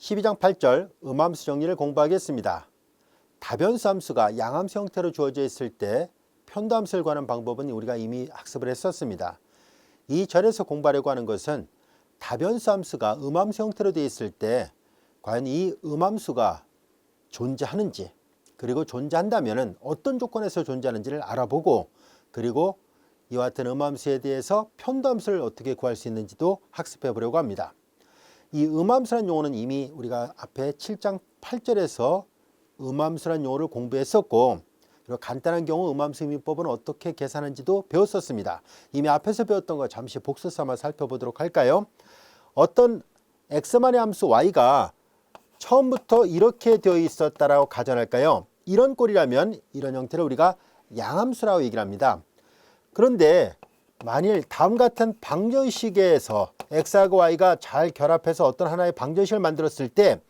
12장 8절 음함수 정리를 공부하겠습니다. 다변수 함수가 양함수 형태로 주어져 있을 때 편도함수를 구하는 방법은 우리가 이미 학습을 했었습니다. 이 절에서 공부하려고 하는 것은 다변수 함수가 음함수 형태로 되어 있을 때 과연 이 음함수가 존재하는지, 그리고 존재한다면 어떤 조건에서 존재하는지를 알아보고, 그리고 이와 같은 음함수에 대해서 편도함수를 어떻게 구할 수 있는지도 학습해 보려고 합니다. 이 음함수란 용어는 이미 우리가 앞에 7장 8절에서 음함수란 용어를 공부했었고, 그리고 간단한 경우 음함수 의미법은 어떻게 계산하는지도 배웠었습니다. 이미 앞에서 배웠던 거 잠시 복수 삼아 살펴보도록 할까요? 어떤 x만의 함수 y가 처음부터 이렇게 되어 있었다라고 가정할까요? 이런 꼴이라면 이런 형태를 우리가 양함수라고 얘기를 합니다. 그런데 만일 다음 같은 방정식에서 x하고 y가 잘 결합해서 어떤 하나의 방정식을 만들었을 때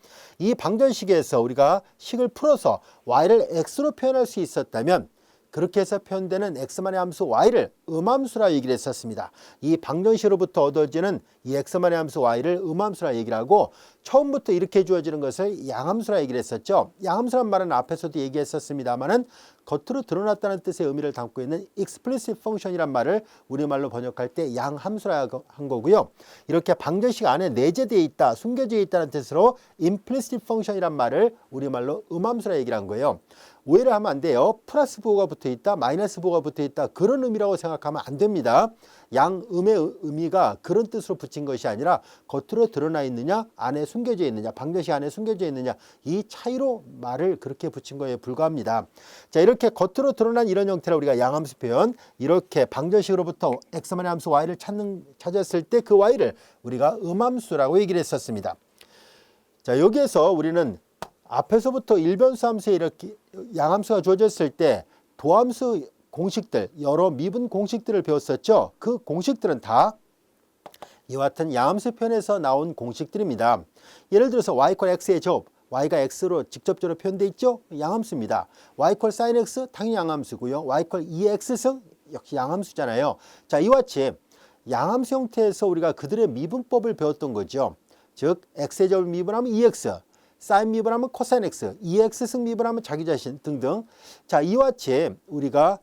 이 방정식에서 우리가 식을 풀어서 y를 x로 표현할 수 있었다면, 그렇게 해서 표현되는 x만의 함수 y를 음함수라 얘기를 했었습니다. 이 방정식으로부터 얻어지는 이 x만의 함수 y를 음함수라 얘기를 하고, 처음부터 이렇게 주어지는 것을 양함수라 얘기를 했었죠. 양함수란 말은 앞에서도 얘기했었습니다만은 겉으로 드러났다는 뜻의 의미를 담고 있는 explicit function이란 말을 우리말로 번역할 때 양함수라 한 거고요. 이렇게 방정식 안에 내재되어 있다, 숨겨져 있다는 뜻으로 implicit function이란 말을 우리말로 음함수라 얘기를 한 거예요. 오해를 하면 안 돼요. 플러스 부호가 붙어 있다, 마이너스 부호가 붙어 있다, 그런 의미라고 생각하면 안 됩니다. 양음의 의미가 그런 뜻으로 붙인 것이 아니라 겉으로 드러나 있느냐, 안에 숨겨져 있느냐, 방정식 안에 숨겨져 있느냐, 이 차이로 말을 그렇게 붙인 거에 불과합니다. 자, 이렇게 겉으로 드러난 이런 형태를 우리가 양함수 표현, 이렇게 방정식으로부터 x만의 함수 y를 찾았을 때 그 y를 우리가 음함수라고 얘기를 했었습니다. 자, 여기에서 우리는 앞에서부터 일변수 함수에 이렇게 양함수가 주어졌을 때 도함수 공식들, 여러 미분 공식들을 배웠었죠. 그 공식들은 다 이와 같은 양함수 표현에서 나온 공식들입니다. 예를 들어서 y = x의 제곱, y가 x로 직접적으로 표현되어 있죠. 양함수입니다. y = sin x, 당연히 양함수고요. y = 2x승, 역시 양함수잖아요. 자, 이와 같이 양함수 형태에서 우리가 그들의 미분법을 배웠던 거죠. 즉 x의 제곱을 미분하면 2x, sin 미분하면 cosine x, 2x승 미분하면 자기 자신 등등. 자, 이와 같이 우리가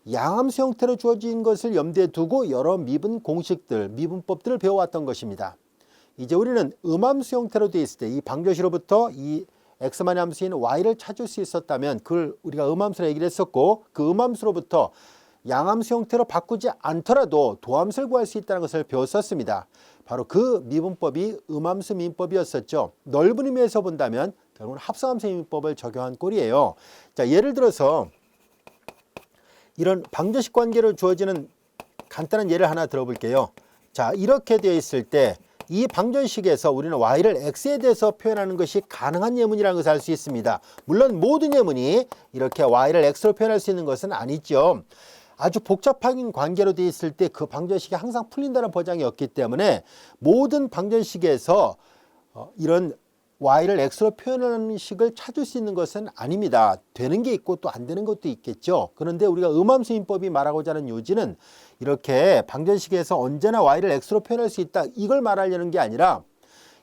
양함수 형태로 주어진 것을 염두에 두고 여러 미분 공식들, 미분법들을 배워왔던 것입니다. 이제 우리는 음함수 형태로 되어 있을 때 이 방정식으로부터 이 x만의 함수인 y를 찾을 수 있었다면 그걸 우리가 음함수라 얘기를 했었고, 그 음함수로부터 양함수 형태로 바꾸지 않더라도 도함수를 구할 수 있다는 것을 배웠었습니다. 바로 그 미분법이 음함수 미분법이었었죠. 넓은 의미에서 본다면 결국은 합성함수 미분법을 적용한 꼴이에요. 자, 예를 들어서 이런 방정식 관계로 주어지는 간단한 예를 하나 들어볼게요. 자, 이렇게 되어 있을 때 이 방정식에서 우리는 y를 x에 대해서 표현하는 것이 가능한 예문이라는 것을 알 수 있습니다. 물론 모든 예문이 이렇게 y를 x로 표현할 수 있는 것은 아니죠. 아주 복잡한 관계로 되어 있을 때 그 방정식이 항상 풀린다는 보장이 없기 때문에 모든 방정식에서 이런 y를 x로 표현하는 식을 찾을 수 있는 것은 아닙니다. 되는 게 있고 또 안 되는 것도 있겠죠. 그런데 우리가 음함수 인법이 말하고자 하는 요지는 이렇게 방정식에서 언제나 y를 x로 표현할 수 있다, 이걸 말하려는 게 아니라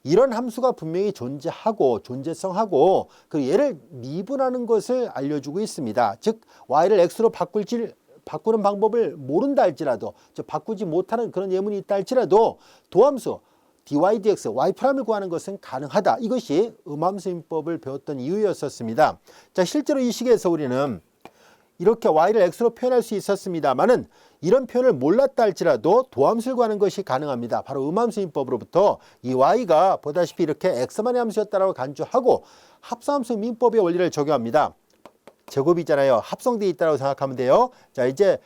이런 함수가 분명히 존재하고 존재성하고 그 얘를 미분하는 것을 알려주고 있습니다. 즉 y를 x로 바꾸는 방법을 모른다 할지라도, 즉 바꾸지 못하는 그런 예문이 있다 할지라도 도함수 dy dx, y'을 구하는 것은 가능하다. 이것이 음함수 인법을 배웠던 이유였었습니다. 자, 실제로 이 식에서 우리는 이렇게 y를 x로 표현할 수 있었습니다만은 이런 표현을 몰랐다 할지라도 도함수를 구하는 것이 가능합니다. 바로 음함수 인법으로부터 이 y가 보다시피 이렇게 x만의 함수였다라고 간주하고 합성함수 민법의 원리를 적용합니다. 제곱이잖아요. 합성되어 있다고 생각하면 돼요. 자, 이제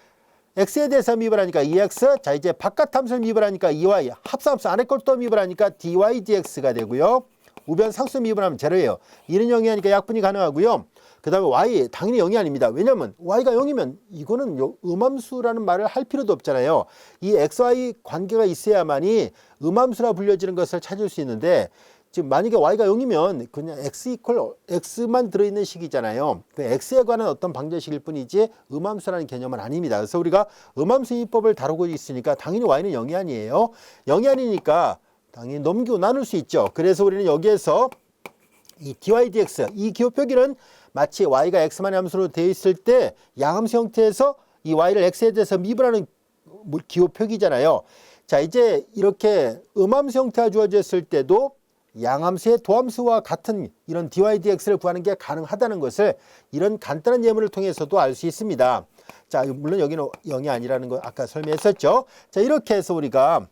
x에 대해서 미분하니까 2x, 자 이제 바깥 함수를 미분하니까 2y, 합성함수 안에 걸 또 미분하니까 dy dx가 되고요. 우변 상수 미분하면 제로예요. 1은 0이 하니까 약분이 가능하고요. 그 다음에 y 당연히 0이 아닙니다. 왜냐하면 y가 0이면 이거는 음함수라는 말을 할 필요도 없잖아요. 이 xy 관계가 있어야만이 음함수라 불려지는 것을 찾을 수 있는데, 지금 만약에 y가 0이면 그냥 x만 들어있는 식이잖아요. 그 x에 관한 어떤 방정식일 뿐이지 음함수라는 개념은 아닙니다. 그래서 우리가 음함수 인법을 다루고 있으니까 당연히 y는 0이 아니에요. 0이 아니니까 당연히 넘기고 나눌 수 있죠. 그래서 우리는 여기에서 이 dy dx 이 기호 표기는 마치 y가 x만의 함수로 되어 있을 때 양함수 형태에서 이 y를 x에 대해서 미분하는 기호 표기잖아요. 자, 이제 이렇게 음함수 형태가 주어졌을 때도 양함수의 도함수와 같은 이런 dy dx를 구하는 게 가능하다는 것을 이런 간단한 예문을 통해서도 알 수 있습니다. 자, 물론 여기는 0이 아니라는 거 아까 설명했었죠. 자, 이렇게 해서 우리가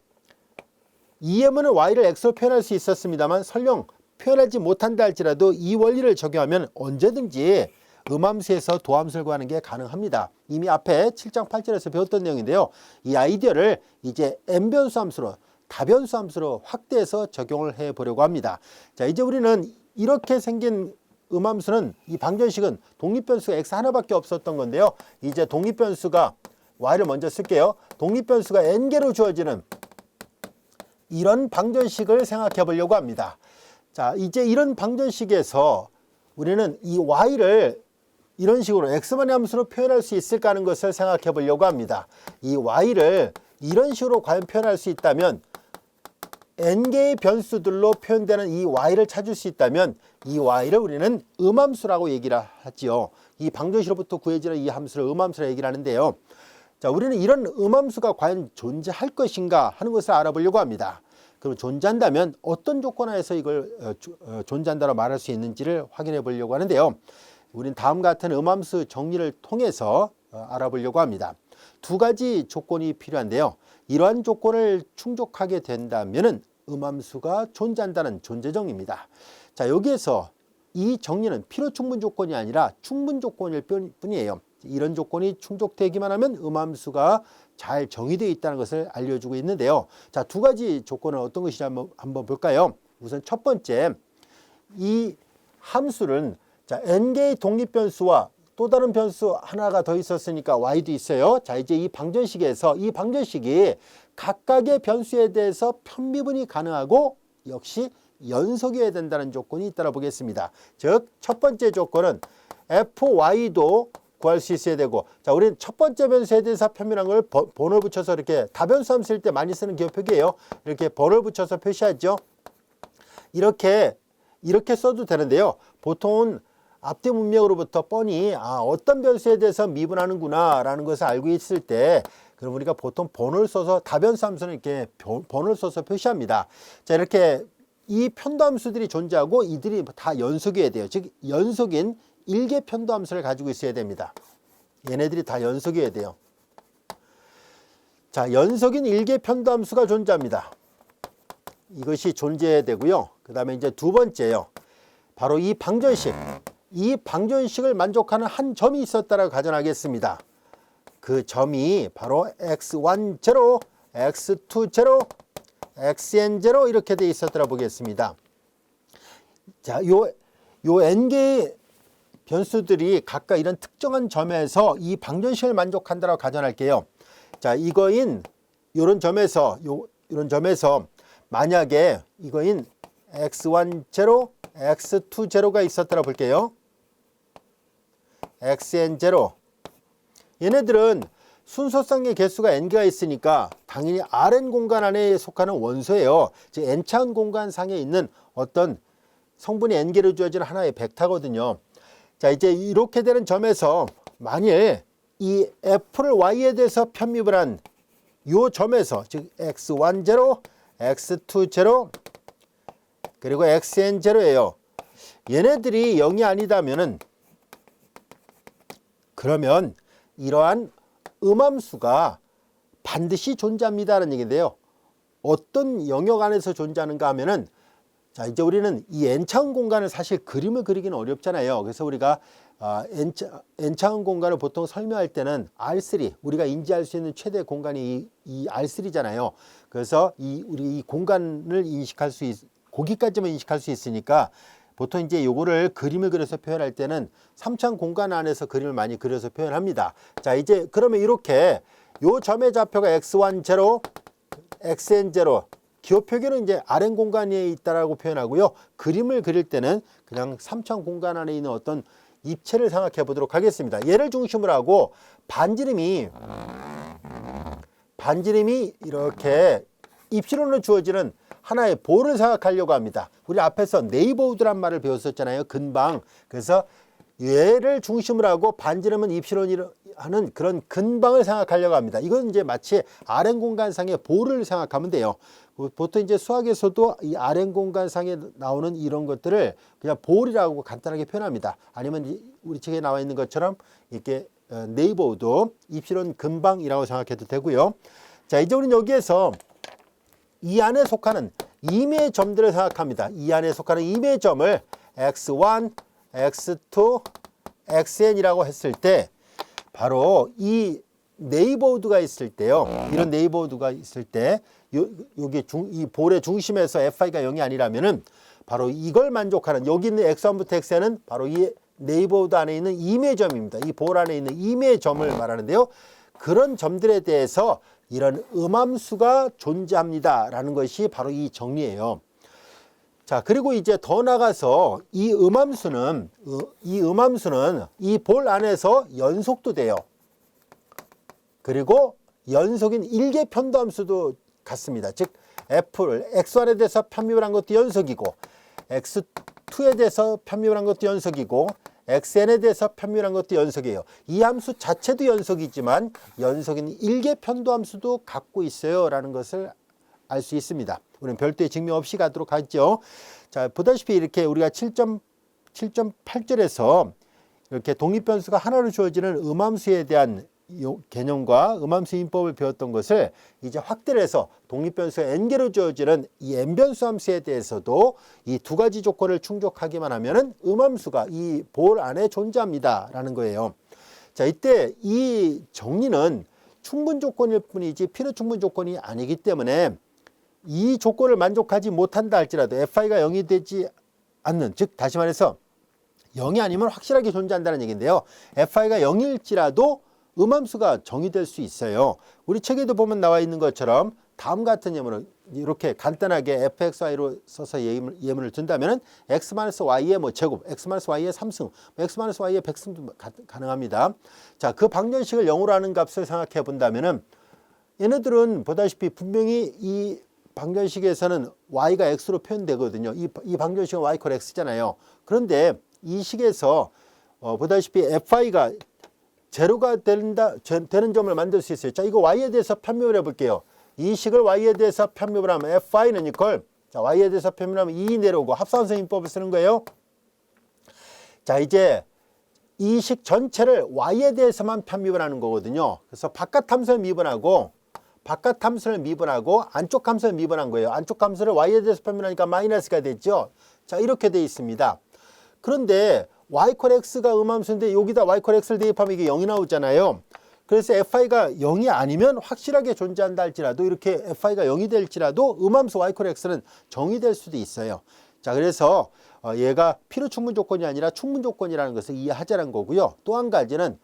이 예문은 y를 x로 표현할 수 있었습니다만 설령 표현하지 못한다 할지라도 이 원리를 적용하면 언제든지 음함수에서 도함수를 구하는 게 가능합니다. 이미 앞에 7장 8절에서 배웠던 내용인데요. 이 아이디어를 이제 n변수 함수로 다변수 함수로 확대해서 적용을 해 보려고 합니다. 자, 이제 우리는 이렇게 생긴 음함수는 이 방정식은 독립변수가 x 하나밖에 없었던 건데요. 이제 독립변수가 y를 먼저 쓸게요. 독립변수가 n개로 주어지는 이런 방정식을 생각해 보려고 합니다. 자, 이제 이런 방정식에서 우리는 이 y를 이런 식으로 x만의 함수로 표현할 수 있을까 하는 것을 생각해 보려고 합니다. 이 y를 이런 식으로 과연 표현할 수 있다면 n개의 변수들로 표현되는 이 y를 찾을 수 있다면 이 y를 우리는 음함수라고 얘기를 하지요. 이 방정식으로부터 구해지는 이 함수를 음함수라고 얘기를 하는데요. 자, 우리는 이런 음함수가 과연 존재할 것인가 하는 것을 알아보려고 합니다. 그럼 존재한다면 어떤 조건 하에서 이걸 존재한다고 말할 수 있는지를 확인해 보려고 하는데요. 우리는 다음과 같은 음함수 정리를 통해서 알아보려고 합니다. 두 가지 조건이 필요한데요. 이러한 조건을 충족하게 된다면 음함수가 존재한다는 존재정의입니다. 자, 여기에서 이 정리는 필요 충분 조건이 아니라 충분 조건일 뿐이에요. 이런 조건이 충족되기만 하면 음함수가 잘 정의되어 있다는 것을 알려주고 있는데요. 자, 두 가지 조건은 어떤 것인지 한번 볼까요? 우선 첫 번째, 이 함수는 자, n개의 독립변수와 또 다른 변수 하나가 더 있었으니까 y도 있어요. 자, 이제 이 방정식에서 이 방정식이 각각의 변수에 대해서 편미분이 가능하고 역시 연속이어야 된다는 조건이 있다고 보겠습니다. 즉, 첫 번째 조건은 fy도 구할 수 있어야 되고, 자, 우리는 첫 번째 변수에 대해서 편미한 걸 번호를 붙여서 이렇게 다변수 함 쓸 때 많이 쓰는 기호 표기예요. 이렇게 번호를 붙여서 표시하죠. 이렇게 써도 되는데요. 보통은 앞뒤 문맥으로부터 뻔히 어떤 변수에 대해서 미분하는구나 라는 것을 알고 있을 때 그럼 우리가 보통 번호를 써서 다변수 함수는 이렇게 번호를 써서 표시합니다. 자, 이렇게 이 편도함수들이 존재하고 이들이 다 연속이어야 돼요. 즉 연속인 일개 편도함수를 가지고 있어야 됩니다. 얘네들이 다 연속이어야 돼요. 자, 연속인 일개 편도함수가 존재합니다. 이것이 존재해야 되고요. 그 다음에 이제 두 번째요. 바로 이 방정식. 이 방정식을 만족하는 한 점이 있었다라고 가정하겠습니다. 그 점이 바로 x1 제로, x2 제로, xn 제로 이렇게 되어 있었다라고 보겠습니다. 자, 요 n개의 변수들이 각각 이런 특정한 점에서 이 방정식을 만족한다라고 가정할게요. 자, 이거인 이런 점에서 만약에 이거인 x1 제로, x2 제로가 있었다고 볼게요. xn 제로. 얘네들은 순서상의 개수가 n개가 있으니까 당연히 Rn 공간 안에 속하는 원소예요. 즉 n차원 공간상에 있는 어떤 성분이 n개로 주어지는 하나의 벡터거든요. 자, 이제 이렇게 되는 점에서 만일 이 f를 y에 대해서 편미분 한 요 점에서 즉 x1 제로, x2 제로 그리고 xn 제로예요. 얘네들이 0이 아니다면은 그러면 이러한 음함수가 반드시 존재합니다라는 얘기인데요. 어떤 영역 안에서 존재하는가 하면은 자, 이제 우리는 이 n차원 공간을 사실 그림을 그리기는 어렵잖아요. 그래서 우리가 n차원 공간을 보통 설명할 때는 R3, 우리가 인지할 수 있는 최대 공간이 이 R3잖아요. 그래서 우리 이 공간을 거기까지만 인식할 수 있으니까 보통 이제 요거를 그림을 그려서 표현할 때는 3차원 공간 안에서 그림을 많이 그려서 표현합니다. 자, 이제 그러면 이렇게 요 점의 좌표가 x1 제로, xn 제로, 기호 표기는 이제 Rn 공간에 있다라고 표현하고요. 그림을 그릴 때는 그냥 3차원 공간 안에 있는 어떤 입체를 생각해 보도록 하겠습니다. 얘를 중심으로 하고 반지름이 이렇게 입시론으로 주어지는 하나의 볼을 생각하려고 합니다. 우리 앞에서 네이버우드란 말을 배웠었잖아요. 근방. 그래서 얘를 중심으로 하고 반지름은 입시론이 하는 그런 근방을 생각하려고 합니다. 이건 이제 마치 Rn 공간상의 볼을 생각하면 돼요. 보통 이제 수학에서도 이 Rn 공간상에 나오는 이런 것들을 그냥 볼이라고 간단하게 표현합니다. 아니면 우리 책에 나와 있는 것처럼 이렇게 네이버우드 입시론 근방이라고 생각해도 되고요. 자, 이제 우리는 여기에서 이 안에 속하는 임의 점들을 생각합니다. 이 안에 속하는 임의 점을 x1, x2, xn이라고 했을 때 바로 이 네이버우드가 있을 때요. 이런 네이버우드가 있을 때 여기 이 볼의 중심에서 fi가 0이 아니라면은 바로 이걸 만족하는 여기 있는 x1부터 xn은 바로 이 네이버우드 안에 있는 임의 점입니다. 이 볼 안에 있는 임의 점을 말하는데요. 그런 점들에 대해서 이런 음함수가 존재합니다 라는 것이 바로 이 정리예요. 자, 그리고 이제 더 나가서 이 음함수는 이 볼 안에서 연속도 돼요. 그리고 연속인 일개 편도함수도 같습니다. 즉 f를 x1에 대해서 편미분 한 것도 연속이고 x2에 대해서 편미분 한 것도 연속이고 xn에 대해서 편미분 한 것도 연속이에요. 이 함수 자체도 연속이지만 연속인 일개 편도함수도 갖고 있어요 라는 것을 알 수 있습니다. 우리는 별도의 증명 없이 가도록 하죠. 자, 보다시피 이렇게 우리가 7.8절에서 이렇게 독립변수가 하나로 주어지는 음함수에 대한 개념과 음함수 인법을 배웠던 것을 이제 확대를 해서 독립변수가 n개로 주어지는 이 n변수 함수에 대해서도 이 두 가지 조건을 충족하기만 하면은 음함수가 이 볼 안에 존재합니다 라는 거예요. 자, 이때 이 정리는 충분 조건일 뿐이지 필요 충분 조건이 아니기 때문에 이 조건을 만족하지 못한다 할지라도 fi가 0이 되지 않는, 즉 다시 말해서 0이 아니면 확실하게 존재한다는 얘기인데요. fi가 0일지라도 음함수가 정의될 수 있어요. 우리 책에도 보면 나와 있는 것처럼 다음 같은 예문을 이렇게 간단하게 fxy로 써서 예문을 둔다면 x-y의 뭐 제곱, x-y의 3승, x-y의 100승도 가능합니다. 자, 그 방정식을 0으로 하는 값을 생각해 본다면은 얘네들은 보다시피 분명히 이 방정식에서는 y가 x로 표현되거든요. 이 방정식은 y = x잖아요. 그런데 이 식에서 보다시피 fi가 제로가 되는 점을 만들 수 있어요. 자, 이거 y에 대해서 편미분을 해볼게요. 이 식을 y에 대해서 편미분을 하면 fi는 이퀄, 자, y에 대해서 편미분하면 2 내려오고 합산성 인법을 쓰는 거예요. 자, 이제 이 식 전체를 y에 대해서만 편미분하는 거거든요. 그래서 바깥 함수를 미분하고 안쪽 함수를 미분한 거예요. 안쪽 함수를 y에 대해서 편미분하니까 마이너스가 됐죠. 자, 이렇게 돼 있습니다. 그런데 y = x가 음함수인데 여기다 y = x를 대입하면 이게 0이 나오잖아요. 그래서 fi가 0이 아니면 확실하게 존재한다 할지라도 이렇게 fi가 0이 될지라도 음함수 y = x는 정의될 수도 있어요. 자, 그래서 얘가 필요 충분 조건이 아니라 충분 조건이라는 것을 이해하자는 거고요. 또 한 가지는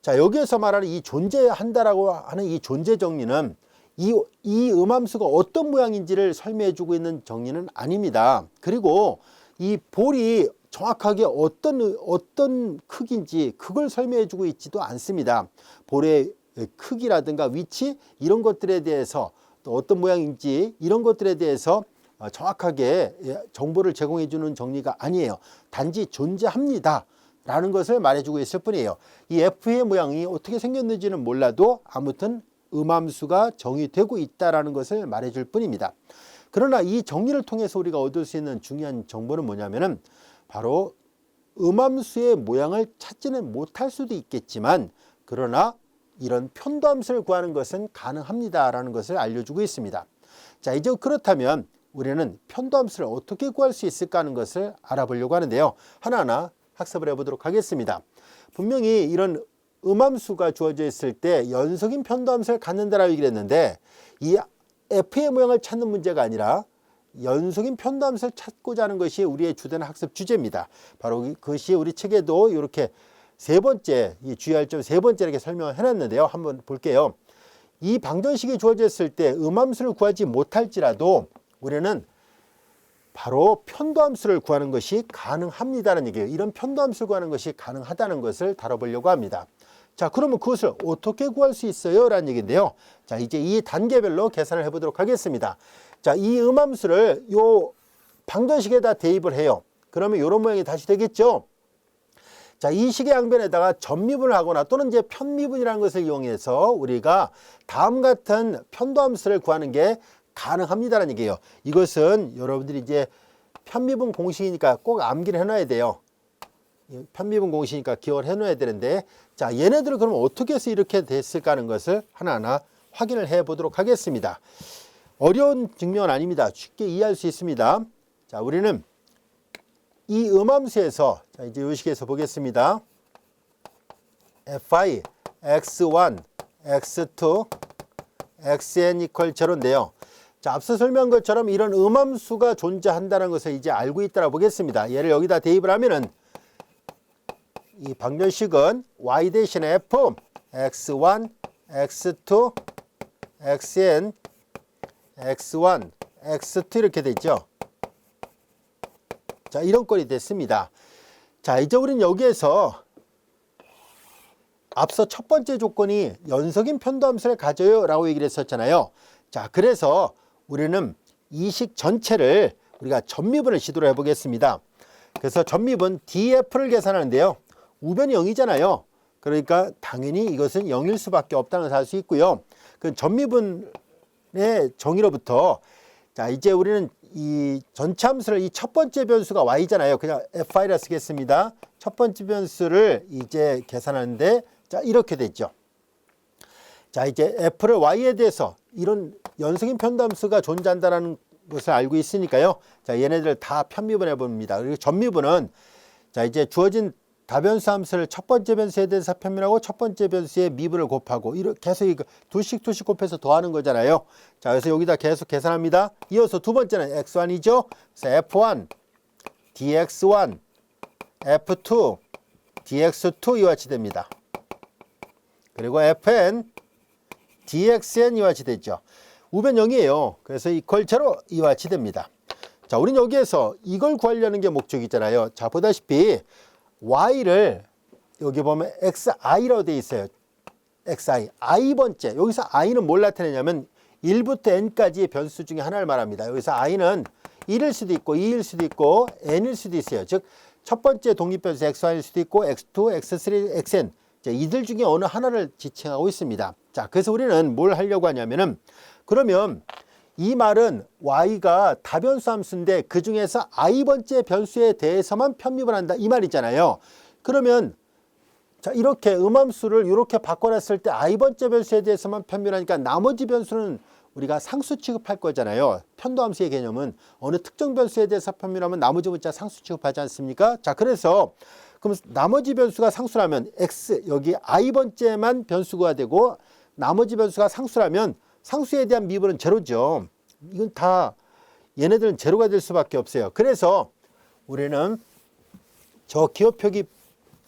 자, 여기에서 말하는 이 존재한다라고 하는 이 존재 정리는 이 음함수가 어떤 모양인지를 설명해 주고 있는 정리는 아닙니다. 그리고 이 볼이 정확하게 어떤 크기인지 그걸 설명해 주고 있지도 않습니다. 볼의 크기라든가 위치 이런 것들에 대해서 또 어떤 모양인지 이런 것들에 대해서 정확하게 정보를 제공해 주는 정리가 아니에요. 단지 존재합니다 라는 것을 말해주고 있을 뿐이에요. 이 f의 모양이 어떻게 생겼는지는 몰라도 아무튼 음함수가 정의되고 있다는 것을 말해줄 뿐입니다. 그러나 이 정리를 통해서 우리가 얻을 수 있는 중요한 정보는 뭐냐면은 바로 음함수의 모양을 찾지는 못할 수도 있겠지만 그러나 이런 편도함수를 구하는 것은 가능합니다라는 것을 알려주고 있습니다. 자, 이제 그렇다면 우리는 편도함수를 어떻게 구할 수 있을까 하는 것을 알아보려고 하는데요. 하나하나 학습을 해보도록 하겠습니다. 분명히 이런 음함수가 주어져 있을 때 연속인 편도함수를 갖는다라고 얘기를 했는데 이 f의 모양을 찾는 문제가 아니라 연속인 편도함수를 찾고자 하는 것이 우리의 주된 학습 주제입니다. 바로 그것이 우리 책에도 이렇게 세 번째, 이 주의할 점 세 번째 이렇게 설명을 해놨는데요. 한번 볼게요. 이 방정식이 주어져 있을 때 음함수를 구하지 못할지라도 우리는 바로 편도함수를 구하는 것이 가능합니다라는 얘기예요. 이런 편도함수를 구하는 것이 가능하다는 것을 다뤄보려고 합니다. 자, 그러면 그것을 어떻게 구할 수 있어요? 라는 얘기인데요. 자, 이제 이 단계별로 계산을 해보도록 하겠습니다. 자, 이 음함수를 요 방정식에다 대입을 해요. 그러면 이런 모양이 다시 되겠죠. 자, 이 식의 양변에다가 전미분을 하거나 또는 이제 편미분이라는 것을 이용해서 우리가 다음 같은 편도함수를 구하는 게 가능합니다라는 얘기예요. 이것은 여러분들이 이제 편미분 공식이니까 꼭 암기를 해놔야 돼요. 편미분 공식이니까 기억을 해놔야 되는데, 자, 얘네들을 그럼 어떻게 해서 이렇게 됐을까 하는 것을 하나하나 확인을 해 보도록 하겠습니다. 어려운 증명은 아닙니다. 쉽게 이해할 수 있습니다. 자, 우리는 이 음함수에서, 자, 이제 이 식에서 보겠습니다. fi x1, x2, xn equal 0인데요. 자, 앞서 설명한 것처럼 이런 음함수가 존재한다는 것을 이제 알고 있다고 보겠습니다. 얘를 여기다 대입을 하면은 이 방정식은 y 대신에 f x1, x2, xn, x1, x2 이렇게 되죠. 자, 이런 꼴이 됐습니다. 자, 이제 우리는 여기에서 앞서 첫 번째 조건이 연속인 편도함수를 가져요 라고 얘기를 했었잖아요. 자, 그래서 우리는 이 식 전체를 우리가 전미분을 시도를 해보겠습니다. 그래서 전미분 df를 계산하는데요. 우변이 0이잖아요. 그러니까 당연히 이것은 0일 수밖에 없다는 것을 알 수 있고요. 그 전미분의 정의로부터, 자, 이제 우리는 이 전체 함수를 이 첫 번째 변수가 y잖아요. 그냥 fi라 쓰겠습니다. 첫 번째 변수를 이제 계산하는데, 자, 이렇게 됐죠. 자, 이제 f를 y에 대해서 이런 연속인 편도함수가 존재한다는 것을 알고 있으니까요. 자, 얘네들 다 편미분해 봅니다. 그리고 전미분은, 자, 이제 주어진 다변수 함수를 첫 번째 변수에 대해서 편미하고 첫 번째 변수에 미분을 곱하고 이렇게 계속 이거 두씩 곱해서 더하는 거잖아요. 자, 그래서 여기다 계속 계산합니다. 이어서 두 번째는 x1이죠. 그래서 f1 dx1 f2 dx2 이와 같이 됩니다. 그리고 fn dxn 이와 같이 되죠. 우변 0이에요. 그래서 이퀄 제로 이와 같이 됩니다. 자, 우리는 여기에서 이걸 구하려는 게 목적이잖아요. 자, 보다시피 y를 여기 보면 xi라고 되어 있어요. xi, i번째. 여기서 i는 뭘 나타내냐면 1부터 n까지의 변수 중에 하나를 말합니다. 여기서 i는 1일 수도 있고 2일 수도 있고 n일 수도 있어요. 즉 첫 번째 독립변수 x1일 수도 있고 x2, x3, xn, 이들 중에 어느 하나를 지칭하고 있습니다. 자, 그래서 우리는 뭘 하려고 하냐면은, 그러면 이 말은 y가 다변수 함수인데 그 중에서 i번째 변수에 대해서만 편미분한다 이 말이잖아요. 그러면 자, 이렇게 음함수를 이렇게 바꿔놨을 때 i번째 변수에 대해서만 편미분하니까 나머지 변수는 우리가 상수 취급할 거잖아요. 편도함수의 개념은 어느 특정 변수에 대해서 편미하면 나머지 문자 상수 취급하지 않습니까? 자, 그래서 그럼 나머지 변수가 상수라면 x 여기 i번째만 변수가 되고 나머지 변수가 상수라면 상수에 대한 미분은 제로죠. 이건 다 얘네들은 제로가 될 수밖에 없어요. 그래서 우리는 저 기호 표기에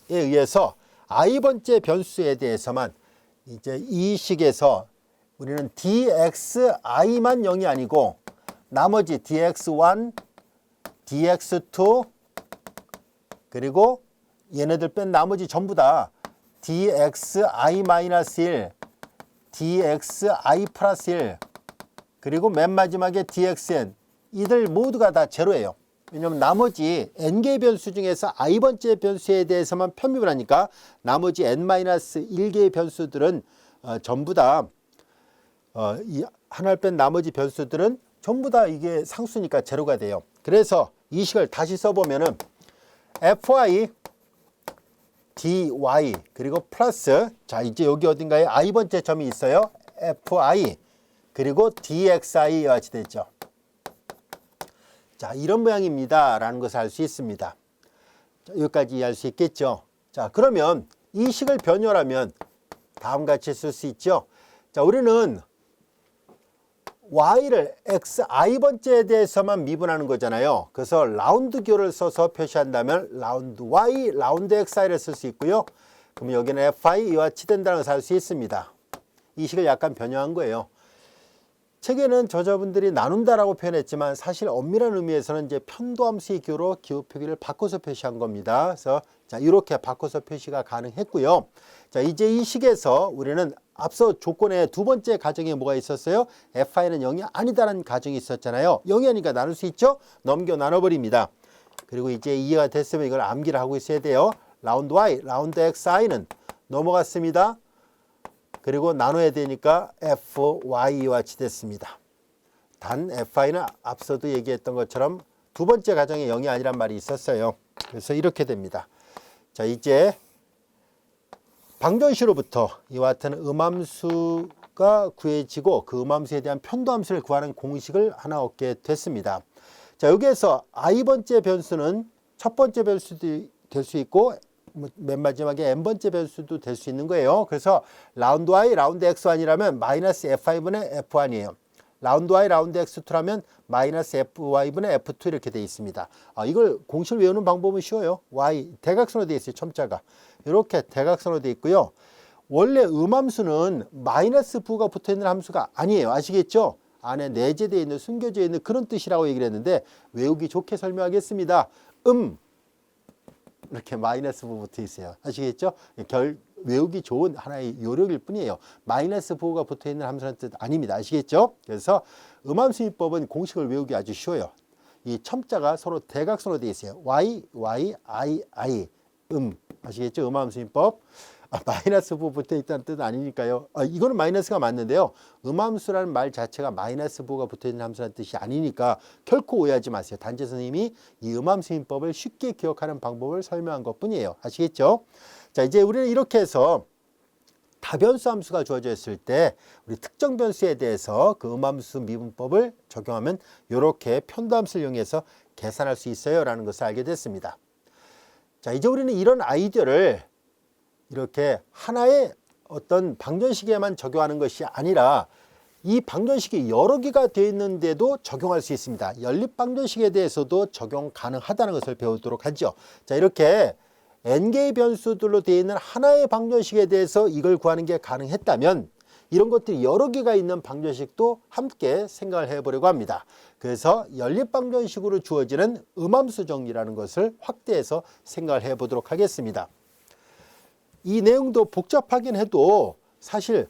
의해서 i번째 변수에 대해서만 이제 이 식에서 우리는 dxi만 0이 아니고 나머지 dx1, dx2 그리고 얘네들 뺀 나머지 전부 다 dxi-1, dxi 플러스 1 그리고 맨 마지막에 dxn 이들 모두가 다 제로예요. 왜냐하면 나머지 n개의 변수 중에서 i번째 변수에 대해서만 편미분하니까 나머지 n-1개의 변수들은 전부 다 이 하나를 뺀 나머지 변수들은 전부 다 이게 상수니까 제로가 돼요. 그래서 이 식을 다시 써보면은 fy dy 그리고 플러스, 자, 이제 여기 어딘가에 i번째 점이 있어요. fi 그리고 dxi와 같이 되죠. 자, 이런 모양입니다 라는 것을 알 수 있습니다. 자, 여기까지 이해할 수 있겠죠. 자, 그러면 이 식을 변형하면 다음 같이 쓸 수 있죠. 자, 우리는 y를 xi번째에 대해서만 미분하는 거잖아요. 그래서 라운드 기호를 써서 표시한다면 라운드 y, 라운드 xi를 쓸 수 있고요. 그럼 여기는 fi 이와 같이 된다는 것을 알 수 있습니다. 이 식을 약간 변형한 거예요. 책에는 저자분들이 나눈다라고 표현했지만 사실 엄밀한 의미에서는 이제 편도함수의 기호로 기호 표기를 바꿔서 표시한 겁니다. 그래서 자, 이렇게 바꿔서 표시가 가능했고요. 자, 이제 이 식에서 우리는 앞서 조건의 두 번째 가정에 뭐가 있었어요? fi는 0이 아니다라는 가정이 있었잖아요. 0이 아니니까 나눌 수 있죠? 넘겨 나눠버립니다. 그리고 이제 이해가 됐으면 이걸 암기를 하고 있어야 돼요. 라운드 y, 라운드 xi는 넘어갔습니다. 그리고 나눠야 되니까 fy와 같이 됐습니다. 단 fi는 앞서도 얘기했던 것처럼 두 번째 가정에 0이 아니란 말이 있었어요. 그래서 이렇게 됩니다. 자, 이제 방정식으로부터 이와 같은 음함수가 구해지고 그 음함수에 대한 편도함수를 구하는 공식을 하나 얻게 됐습니다. 자, 여기에서 i번째 변수는 첫 번째 변수도 될 수 있고 맨 마지막에 n번째 변수도 될 수 있는 거예요. 그래서 라운드 y, 라운드 x1이라면 마이너스 f1분의 f1이에요. 라운드 y, 라운드 x2라면 마이너스 fy분의 f2 이렇게 되어 있습니다. 이걸 공식을 외우는 방법은 쉬워요. y 대각선으로 되어 있어요. 첨자가. 이렇게 대각선으로 되어 있고요. 원래 음함수는 마이너스 부가 붙어 있는 함수가 아니에요. 아시겠죠? 안에 내재되어 있는, 숨겨져 있는 그런 뜻이라고 얘기를 했는데 외우기 좋게 설명하겠습니다. 이렇게 마이너스 부 붙어 있어요. 아시겠죠? 외우기 좋은 하나의 요령일 뿐이에요. 마이너스 부호가 붙어 있는 함수라는 뜻 아닙니다. 아시겠죠? 그래서 음함수인법은 공식을 외우기 아주 쉬워요. 이 첨자가 서로 대각선으로 되어 있어요. y, y, i. 아시겠죠? 음함수인법. 마이너스 부호 붙어 있다는 뜻은 아니니까요. 이거는 마이너스가 맞는데요. 음함수라는 말 자체가 마이너스 부호가 붙어 있는 함수라는 뜻이 아니니까 결코 오해하지 마세요. 단재 선생님이 이 음함수인법을 쉽게 기억하는 방법을 설명한 것 뿐이에요. 아시겠죠? 자, 이제 우리는 이렇게 해서 다변수 함수가 주어져 있을 때 우리 특정 변수에 대해서 그 음함수 미분법을 적용하면 이렇게 편도함수를 이용해서 계산할 수 있어요 라는 것을 알게 됐습니다. 자, 이제 우리는 이런 아이디어를 이렇게 하나의 어떤 방정식에만 적용하는 것이 아니라 이 방정식이 여러 개가 되어 있는데도 적용할 수 있습니다. 연립방정식에 대해서도 적용 가능하다는 것을 배우도록 하죠. 자, 이렇게 n개의 변수들로 되어 있는 하나의 방정식에 대해서 이걸 구하는 게 가능했다면 이런 것들이 여러 개가 있는 방정식도 함께 생각을 해보려고 합니다. 그래서 연립방정식으로 주어지는 음함수 정리라는 것을 확대해서 생각을 해보도록 하겠습니다. 이 내용도 복잡하긴 해도 사실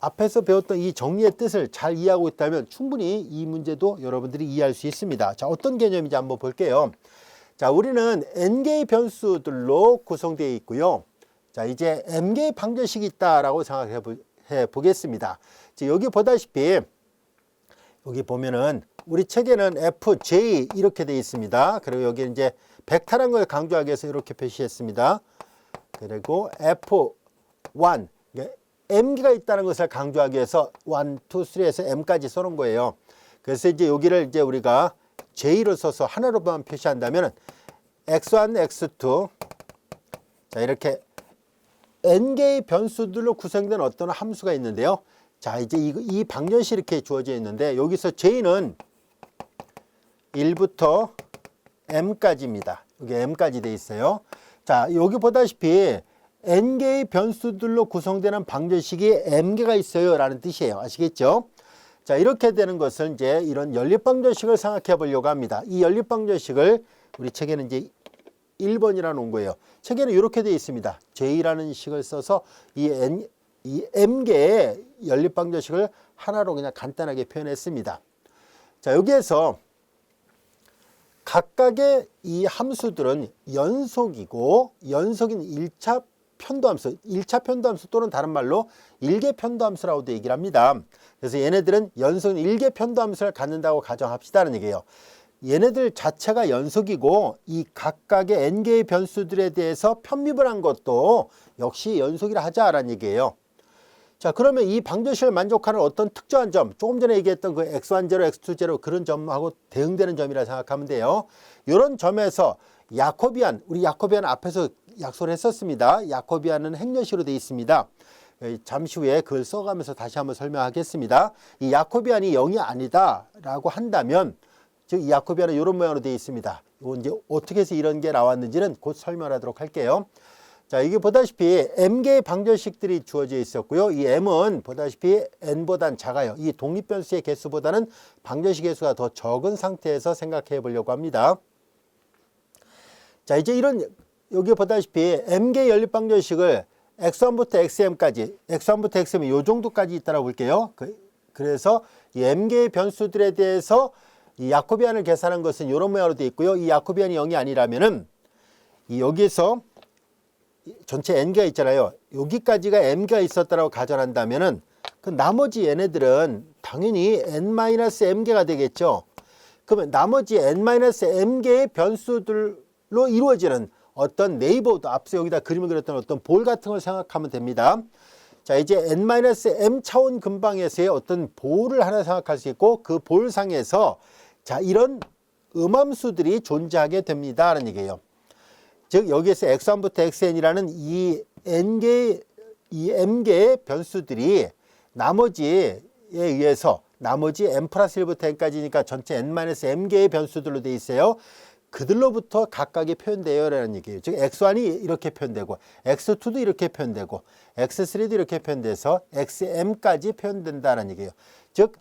앞에서 배웠던 이 정리의 뜻을 잘 이해하고 있다면 충분히 이 문제도 여러분들이 이해할 수 있습니다. 자, 어떤 개념인지 한번 볼게요. 자, 우리는 n개의 변수들로 구성되어 있고요. 자, 이제 m개의 방정식이 있다라고 생각해 보겠습니다. 자, 여기 보다시피 여기 보면은 우리 책에는 fj 이렇게 되어 있습니다. 그리고 여기 이제 벡터라는 걸 강조하기 위해서 이렇게 표시했습니다. 그리고 F1, M개가 있다는 것을 강조하기 위해서 1, 2, 3에서 M까지 써놓은 거예요. 그래서 이제 여기를 이제 우리가 J로 써서 하나로만 표시한다면 X1, X2, 자, 이렇게 N개의 변수들로 구성된 어떤 함수가 있는데요. 자, 이제 이 방정식이 이렇게 주어져 있는데 여기서 J는 1부터 M까지입니다. 여기 M까지 돼 있어요. 자, 여기 보다시피 n개의 변수들로 구성되는 방정식이 m개가 있어요 라는 뜻이에요. 아시겠죠? 자, 이렇게 되는 것을 이제 이런 연립방정식을 생각해 보려고 합니다. 이 연립방정식을 우리 책에는 이제 1번이라 놓은 거예요. 책에는 이렇게 되어 있습니다. J라는 식을 써서 이 m개의 연립방정식을 하나로 그냥 간단하게 표현했습니다. 자, 여기에서 각각의 이 함수들은 연속이고 연속인 1차 편도함수, 1차 편도함수 또는 다른 말로 1개 편도함수라고도 얘기를 합니다. 그래서 얘네들은 연속인 1개 편도함수를 갖는다고 가정합시다는 얘기예요. 얘네들 자체가 연속이고 이 각각의 n개의 변수들에 대해서 편미분 한 것도 역시 연속이라 하자라는 얘기예요. 자, 그러면 이 방정식을 만족하는 어떤 특정한 점, 조금 전에 얘기했던 그 x1 제로, x2 제로 그런 점하고 대응되는 점이라 생각하면 돼요. 이런 점에서 야코비안, 우리 야코비안 앞에서 약속을 했었습니다. 야코비안은 행렬식으로 되어 있습니다. 잠시 후에 그걸 써가면서 다시 한번 설명하겠습니다. 이 야코비안이 0이 아니다라고 한다면, 즉 이 야코비안은 이런 모양으로 되어 있습니다. 이거 이제 어떻게 해서 이런 게 나왔는지는 곧 설명하도록 할게요. 자, 이게 보다시피 m개의 방정식들이 주어져 있었고요. 이 m은 보다시피 n보단 작아요. 이 독립변수의 개수보다는 방정식 개수가 더 적은 상태에서 생각해 보려고 합니다. 자, 이제 여기 보다시피 m개 연립방정식을 x1부터 xm까지, x1부터 xm 이 정도까지 있다고 볼게요. 그래서 이 m개의 변수들에 대해서 이 야코비안을 계산한 것은 이런 모양으로 되어 있고요. 이 야코비안이 0이 아니라면은 여기에서 전체 n개가 있잖아요. 여기까지가 m가 있었다고 가정한다면은 그 나머지 얘네들은 당연히 n-m개가 되겠죠. 그러면 나머지 n-m개의 변수들로 이루어지는 어떤 네이버우드, 앞서 여기다 그림을 그렸던 어떤 볼 같은 걸 생각하면 됩니다. 자, 이제 n-m 차원 근방에서의 어떤 볼을 하나 생각할 수 있고 그 볼상에서 자, 이런 음함수들이 존재하게 됩니다 라는 얘기예요. 즉 여기에서 x1부터 xn이라는 이 m개의 변수들이 나머지에 의해서 나머지 n 플러스 1부터 n까지니까 전체 n-m개의 변수들로 되어 있어요. 그들로부터 각각이 표현돼요 라는 얘기예요. 즉 x1이 이렇게 표현되고 x2도 이렇게 표현되고 x3도 이렇게 표현돼서 xm까지 표현된다는 얘기예요. 즉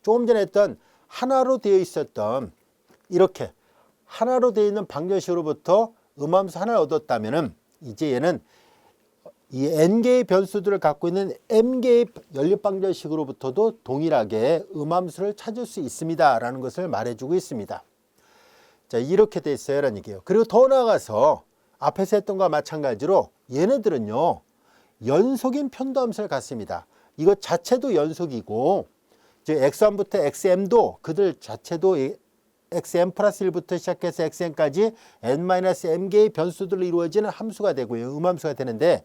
조금 전에 했던 하나로 되어 있었던 이렇게 하나로 되어 있는 방정식으로부터 음함수 하나를 얻었다면은 이제 얘는 이 n개의 변수들을 갖고 있는 m개의 연립방정식으로부터도 동일하게 음함수를 찾을 수 있습니다 라는 것을 말해주고 있습니다. 자, 이렇게 돼 있어요 라는 얘기예요. 그리고 더 나아가서 앞에서 했던 것과 마찬가지로 얘네들은요 연속인 편도함수를 갖습니다. 이것 자체도 연속이고 즉 x1부터 xm도 그들 자체도 xm 플러스 1부터 시작해서 xm까지 n-m개의 변수들로 이루어지는 함수가 되고요. 음함수가 되는데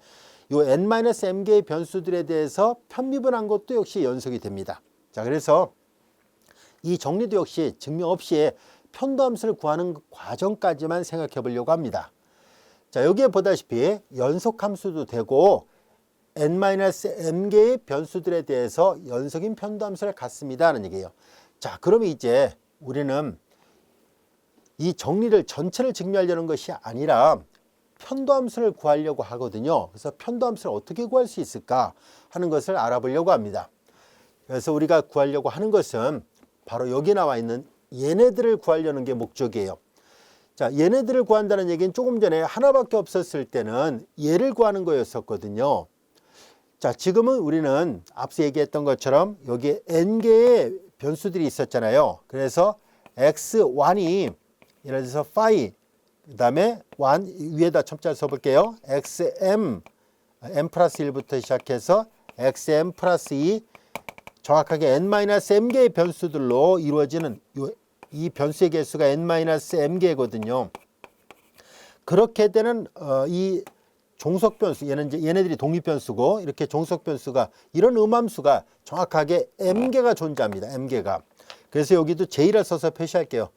이 n-m개의 변수들에 대해서 편미분한 것도 역시 연속이 됩니다. 자, 그래서 이 정리도 역시 증명 없이 편도함수를 구하는 과정까지만 생각해 보려고 합니다. 자, 여기에 보다시피 연속함수도 되고 n-m개의 변수들에 대해서 연속인 편도함수를 갖습니다 하는 얘기예요. 자, 그러면 이제 우리는 이 정리를 전체를 증명하려는 것이 아니라 편도함수를 구하려고 하거든요. 그래서 편도함수를 어떻게 구할 수 있을까 하는 것을 알아보려고 합니다. 그래서 우리가 구하려고 하는 것은 바로 여기 나와 있는 얘네들을 구하려는 게 목적이에요. 자, 얘네들을 구한다는 얘기는 조금 전에 하나밖에 없었을 때는 얘를 구하는 거였었거든요. 자, 지금은 우리는 앞서 얘기했던 것처럼 여기 n개의 변수들이 있었잖아요. 그래서 x1이 예를 들어서 phi 그 다음에 1 위에다 첨자를 써볼게요. xm m 플러스 1부터 시작해서 xm 플러스 2 정확하게 n-m개의 변수들로 이루어지는 이 변수의 개수가 n-m개거든요. 그렇게 되는 이 종속 변수, 얘네들이 독립 변수고 이렇게 종속 변수가 이런 음함수가 정확하게 m개가 존재합니다. m개가. 그래서 여기도 j를 써서 표시할게요.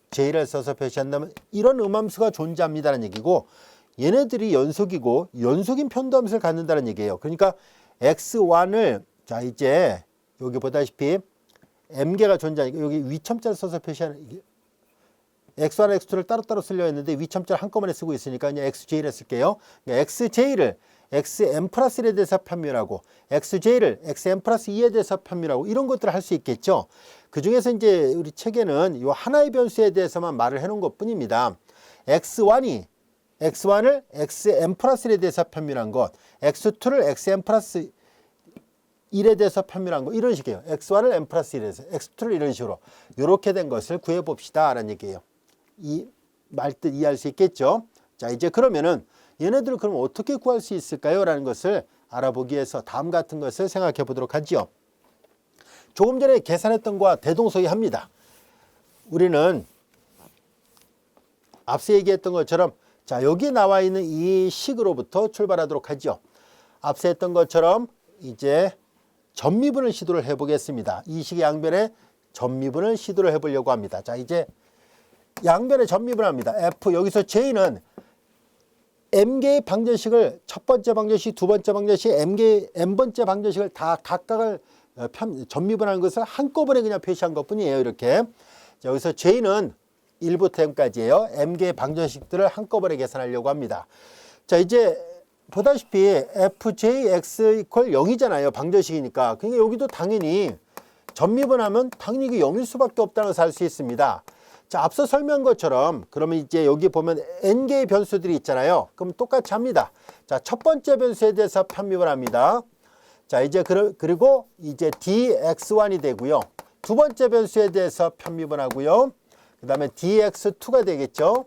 j를 써서 표시한다면 이런 음함수가 존재합니다라는 얘기고 얘네들이 연속이고 연속인 편도함수를 갖는다는 얘기예요. 그러니까 x1을 자 이제 여기 보다시피 m개가 존재하니까 여기 위첨자를 써서 표시하는 이게 x1, x2를 따로따로 쓰려 했는데 위첨자를 한꺼번에 쓰고 있으니까 그냥 xj를 쓸게요. 그러니까 xj를 xm 플러스 1에 대해서 편밀하고 xj를 xm 플러스 2에 대해서 편밀하고 이런 것들을 할 수 있겠죠. 그 중에서 이제 우리 책에는 이 하나의 변수에 대해서만 말을 해놓은 것 뿐입니다. x1을 xm 플러스 1에 대해서 편밀한 것, x2를 xm 플러스 1에 대해서 편밀한 거 이런 식이에요. x1을 m 플러스 1에서 x2를 이런 식으로 이렇게 된 것을 구해봅시다 라는 얘기예요. 이 말뜻 이해할 수 있겠죠. 자, 이제 그러면은 얘네들을 그럼 어떻게 구할 수 있을까요? 라는 것을 알아보기 위해서 다음 같은 것을 생각해 보도록 하죠. 조금 전에 계산했던 것과 대동소이합니다. 우리는 앞서 얘기했던 것처럼 자, 여기 나와 있는 이 식으로부터 출발하도록 하죠. 앞서 했던 것처럼 이제 전미분을 시도를 해보겠습니다. 이 식의 양변에 전미분을 시도를 해보려고 합니다. 자, 이제 양변에 전미분을 합니다. F 여기서 J는 m개의 방정식을 첫 번째 방정식, 두 번째 방정식, m번째 방정식을 다 각각을 전미분하는 것을 한꺼번에 그냥 표시한 것 뿐이에요. 이렇게. 자, 여기서 J는 1부터 m까지예요. m개의 방정식들을 한꺼번에 계산하려고 합니다. 자, 이제 보다시피 fjx 이퀄 0이잖아요. 방정식이니까. 그러니까 여기도 당연히 전미분하면 당연히 이게 0일 수밖에 없다는 것을 알 수 있습니다. 자, 앞서 설명한 것처럼 그러면 이제 여기 보면 n개의 변수들이 있잖아요. 그럼 똑같이 합니다. 자, 첫 번째 변수에 대해서 편미분 합니다. 자, 이제 그리고 이제 dx1이 되고요. 두 번째 변수에 대해서 편미분 하고요. 그 다음에 dx2가 되겠죠.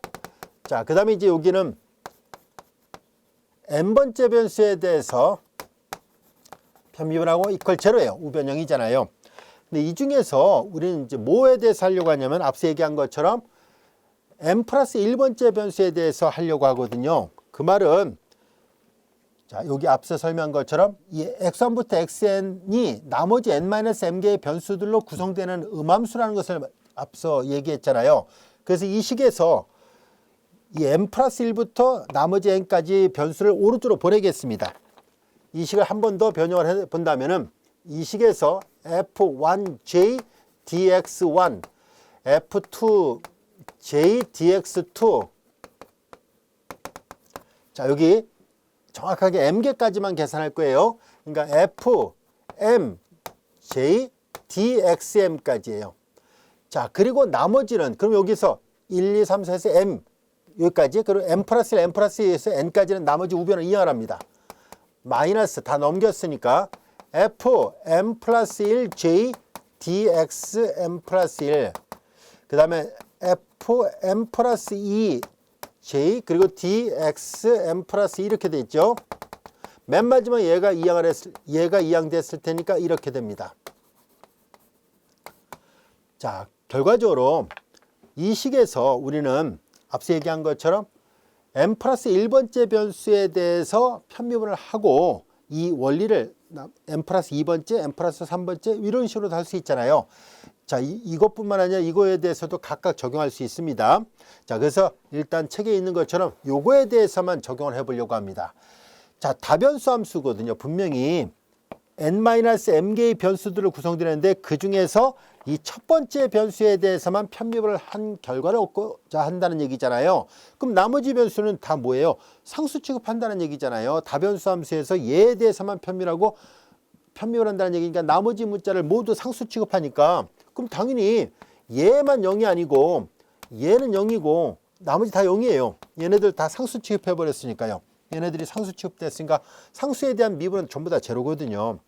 자, 그 다음에 이제 여기는 n번째 변수에 대해서 편미분하고 이퀄 제로예요. 우변 0이잖아요. 근데 이 중에서 우리는 이제 뭐에 대해서 하려고 하냐면 앞서 얘기한 것처럼 n 플러스 1번째 변수에 대해서 하려고 하거든요. 그 말은 자, 여기 앞서 설명한 것처럼 이 x1부터 xn이 나머지 n-m개의 변수들로 구성되는 음함수라는 것을 앞서 얘기했잖아요. 그래서 이 식에서 이 n 플러스 1부터 나머지 n까지 변수를 오른쪽으로 보내겠습니다. 이 식을 한 번 더 변형을 해 본다면은 이 식에서 f1j dx1, f2j dx2. 자, 여기 정확하게 m개까지만 계산할 거예요. 그러니까 fmj dxm까지예요. 자, 그리고 나머지는 그럼 여기서 1, 2, 3, 4에서 m 여기까지, 그리고 m 플러스 1, m 플러스 2에서 n까지는 나머지 우변을 이용합니다. 마이너스 다 넘겼으니까 fm 플러스 1j dxm 플러스 1, 그 다음에 fm 플러스 2j 그리고 dxm 플러스 2 이렇게 돼 있죠. 맨 마지막에 얘가 이항됐을 테니까 이렇게 됩니다. 자, 결과적으로 이 식에서 우리는 앞서 얘기한 것처럼 n 플러스 1번째 변수에 대해서 편미분을 하고 이 원리를 n 플러스 2번째, n 플러스 3번째 이런 식으로 할 수 있잖아요. 자, 이것뿐만 아니라 이거에 대해서도 각각 적용할 수 있습니다. 자, 그래서 일단 책에 있는 것처럼 요거에 대해서만 적용을 해보려고 합니다. 자, 다변수 함수거든요. 분명히 n-m개의 변수들을 구성되는데 그 중에서 이 첫 번째 변수에 대해서만 편미분을 한 결과를 얻고자 한다는 얘기잖아요. 그럼 나머지 변수는 다 뭐예요? 상수 취급한다는 얘기잖아요. 다변수 함수에서 얘에 대해서만 편미분을 한다는 얘기니까 나머지 문자를 모두 상수 취급하니까 그럼 당연히 얘만 0이 아니고 얘는 0이고 나머지 다 0이에요. 얘네들 다 상수 취급해 버렸으니까요. 얘네들이 상수 취급됐으니까 상수에 대한 미분은 전부 다 제로거든요.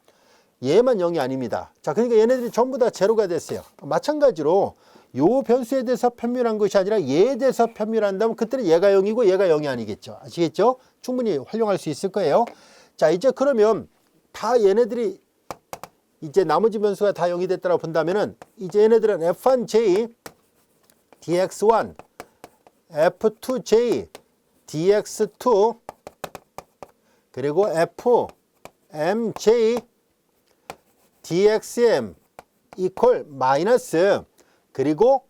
얘만 0이 아닙니다. 자, 그러니까 얘네들이 전부 다 제로가 됐어요. 마찬가지로 요 변수에 대해서 편밀한 것이 아니라 얘에 대해서 편밀한다면 그때는 얘가 0이고 얘가 0이 아니겠죠. 아시겠죠? 충분히 활용할 수 있을 거예요. 자, 이제 그러면 다 얘네들이 이제 나머지 변수가 다 0이 됐다고 본다면은 이제 얘네들은 f1j dx1, f2j dx2, 그리고 fmj dxm 이퀄 마이너스, 그리고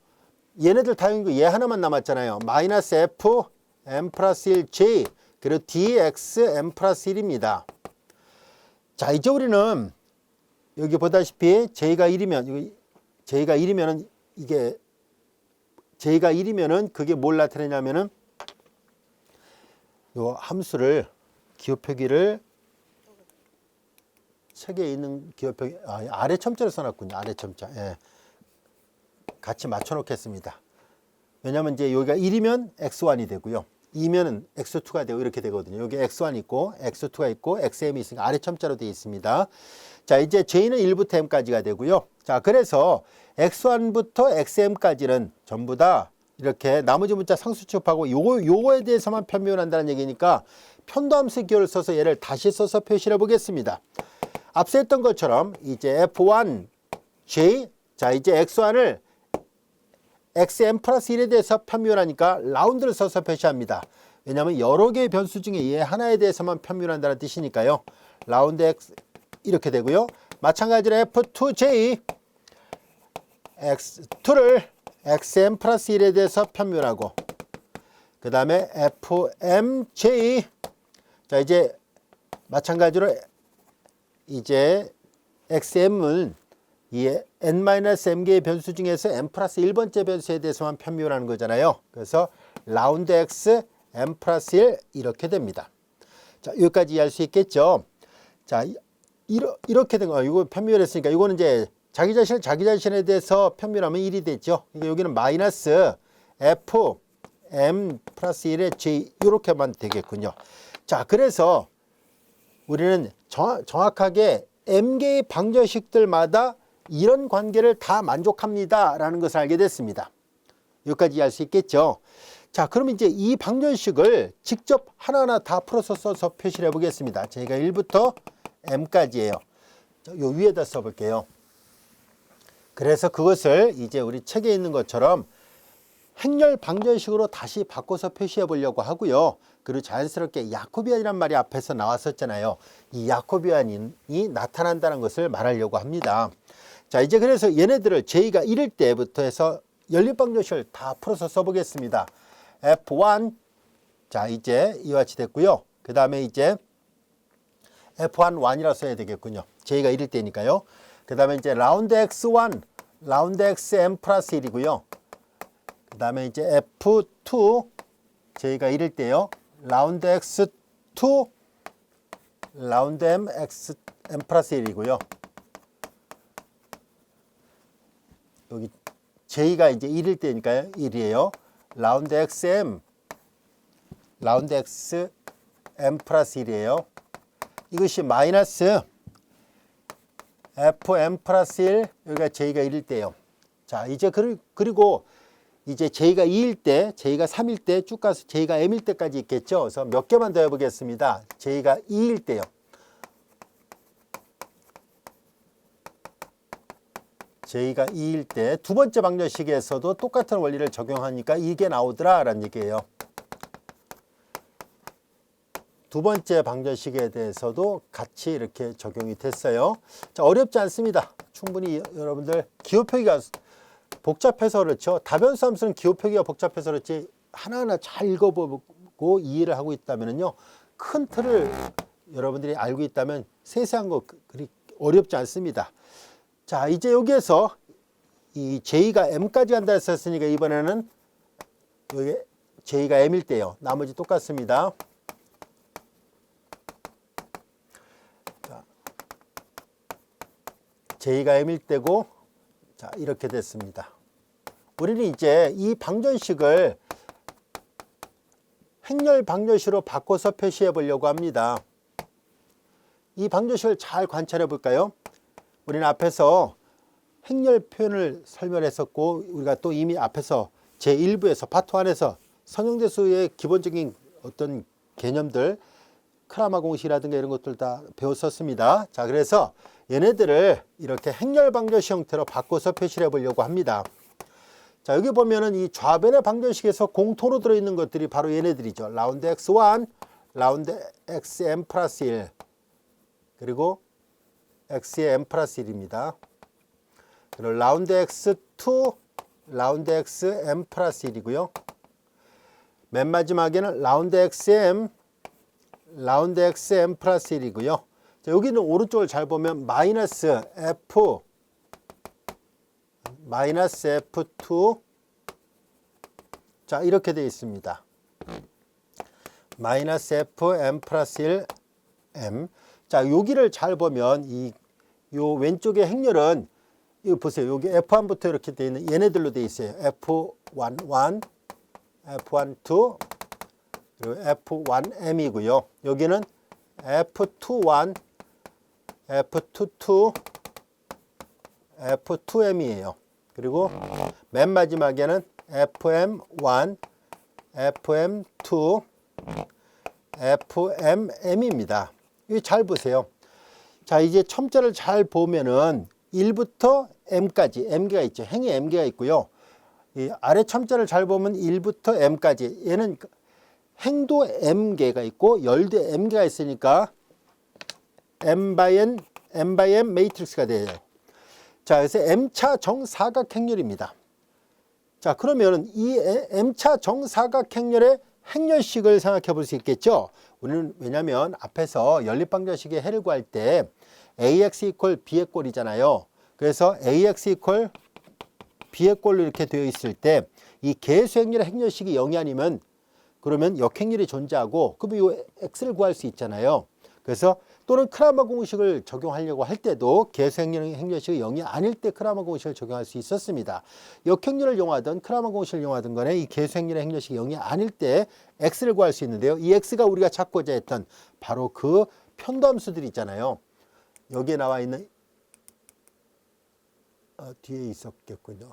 얘네들 다 있는 거 얘 하나만 남았잖아요. 마이너스 f m 플러스 1j 그리고 dxm 플러스 1입니다. 자, 이제 우리는 여기 보다시피 j가 1이면 j가 1이면은 이게 j가 1이면은 그게 뭘 나타내냐면은 요 함수를 기호표기를 책에 있는 기호표기 아래 첨자를 써놨군요. 아래 첨자. 예. 같이 맞춰 놓겠습니다. 왜냐하면 이제 여기가 1이면 x1이 되고요. 2면은 x2가 되고 이렇게 되거든요. 여기 x1 있고 x2가 있고 xm이 있으니까 아래 첨자로 되어 있습니다. 자, 이제 j는 1부터 m까지가 되고요. 자, 그래서 x1부터 xm까지는 전부 다 이렇게 나머지 문자 상수 취급하고 요거에 대해서만 편미분한다는 얘기니까 편도함수 기호를 써서 얘를 다시 써서 표시를 해보겠습니다. 앞서 했던 것처럼 이제 f1j, 자, 이제 x1을 xm 플러스 1에 대해서 편미분하니까 라운드를 써서 표시합니다. 왜냐하면 여러 개의 변수 중에 얘 하나에 대해서만 편미분한다는 뜻이니까요. 라운드 x 이렇게 되고요. 마찬가지로 f2j x2를 xm 플러스 1에 대해서 편미분하고, 그 다음에 fmj, 자, 이제 마찬가지로 이제 xm은 이 n-m개의 변수 중에서 n 플러스 1번째 변수에 대해서만 편미분하는 거잖아요. 그래서 라운드 x m 플러스 1 이렇게 됩니다. 자, 여기까지 이해할 수 있겠죠. 자, 이렇게 된 거, 이거 편미했으니까 이거는 이제 자기 자신에 대해서 편미하면 1이 됐죠. 그러니까 여기는 마이너스 f m 플러스 1의 j 이렇게만 되겠군요. 자, 그래서 우리는 정확하게 m개의 방정식들마다 이런 관계를 다 만족합니다 라는 것을 알게 됐습니다. 여기까지 이해할 수 있겠죠. 자, 그럼 이제 이 방정식을 직접 하나하나 다 풀어서 써서 표시를 해보겠습니다. 저희가 1부터 m까지예요. 요 위에다 써볼게요. 그래서 그것을 이제 우리 책에 있는 것처럼 행렬 방정식으로 다시 바꿔서 표시해 보려고 하고요. 그리고 자연스럽게 야코비안이란 말이 앞에서 나왔었잖아요. 이 야코비안이 나타난다는 것을 말하려고 합니다. 자, 이제 그래서 얘네들을 j가 1일 때부터 해서 연립 방정식을 다 풀어서 써보겠습니다. F1, 자, 이제 이와 같이 됐고요. 그 다음에 이제 F1이라 써야 되겠군요. j가 1일 때니까요. 그 다음에 이제 라운드 x1, 라운드 xm 플러스 1이고요. 그 다음에 이제 F2, j가 1일 때요. 라운드 x2, 라운드 m 플러스 1이고요. 여기 j가 이제 1일 때니까요. 1이에요. 라운드 xm, 라운드 xm 플러스 1이에요. 이것이 마이너스 fm 플러스 1, 여기가 j가 1일 때요. 자, 이제 그리고 이제 j가 2일 때, j가 3일 때 쭉 가서 j가 m일 때까지 있겠죠. 그래서 몇 개만 더 해보겠습니다. j가 2일 때요. j가 2일 때 두 번째 방정식에서도 똑같은 원리를 적용하니까 이게 나오더라 라는 얘기예요. 두 번째 방정식에 대해서도 같이 이렇게 적용이 됐어요. 자, 어렵지 않습니다. 충분히 여러분들 기호표기가 복잡해서 그렇죠. 다변수 함수는 기호표기가 복잡해서 그렇지 하나하나 잘 읽어보고 이해를 하고 있다면요, 큰 틀을 여러분들이 알고 있다면 세세한 거 그리 어렵지 않습니다. 자, 이제 여기에서 이 j가 m까지 간다 했었으니까 이번에는 여기 j가 m일 때요. 나머지 똑같습니다. 자, j가 m일 때고, 자, 이렇게 됐습니다. 우리는 이제 이 방정식을 행렬 방정식으로 바꿔서 표시해 보려고 합니다. 이 방정식을 잘 관찰해 볼까요? 우리는 앞에서 행렬 표현을 설명했었고, 우리가 또 이미 앞에서 제1부에서 파트 1에서 선형대수의 기본적인 어떤 개념들, 크라마 공식이라든가 이런 것들 다 배웠었습니다. 자, 그래서 얘네들을 이렇게 행렬 방정식 형태로 바꿔서 표시를 해보려고 합니다. 자, 여기 보면은 이 좌변의 방정식에서 공통으로 들어있는 것들이 바로 얘네들이죠. 라운드 x1, 라운드 xm 플러스 1, 그리고 x의 m 플러스 1입니다. 그리고 라운드 x2, 라운드 xm 플러스 1이고요. 맨 마지막에는 라운드 xm, 라운드 xm 플러스 1이고요. 자, 여기는 오른쪽을 잘 보면 마이너스 f2, 자, 이렇게 되어 있습니다. 마이너스 fm 플러스 1 m. 자, 여기를 잘 보면 요 왼쪽의 행렬은 이거 보세요. 여기 F1부터 이렇게 되어 있는 얘네들로 되어 있어요. F11, F12, 그리고 F1M이고요. 여기는 F21, F22, F2M이에요. 그리고 맨 마지막에는 FM1, FM2, FMM입니다. 이거 잘 보세요. 자, 이제 첨자를 잘 보면은 1부터 m까지 m개가 있죠. 행이 m개가 있고요. 이 아래 첨자를 잘 보면 1부터 m까지, 얘는 행도 m개가 있고 열도 m개가 있으니까 m by m 매트릭스가 돼요. 자, 그래서 m차 정사각행렬입니다. 자, 그러면 이 m차 정사각행렬의 행렬식을 생각해 볼 수 있겠죠. 우리는 왜냐하면 앞에서 연립방정식의 해를 구할 때 ax 이퀄 b의 꼴이잖아요. 그래서 ax 이퀄 b의 꼴로 이렇게 되어 있을 때 이 계수행렬의 행렬식이 0이 아니면 그러면 역행렬이 존재하고 그러면 이 x를 구할 수 있잖아요. 그래서 또는 크라마 공식을 적용하려고 할 때도 계수행렬 행렬식이 0이 아닐 때 크라마 공식을 적용할 수 있었습니다. 역행렬을 이용하든 크라마 공식을 이용하든 간에 이 계수행렬의 행렬식이 0이 아닐 때 x를 구할 수 있는데요. 이 x가 우리가 찾고자 했던 바로 그 편도함수들이 있잖아요. 여기에 나와 있는 뒤에 있었겠군요.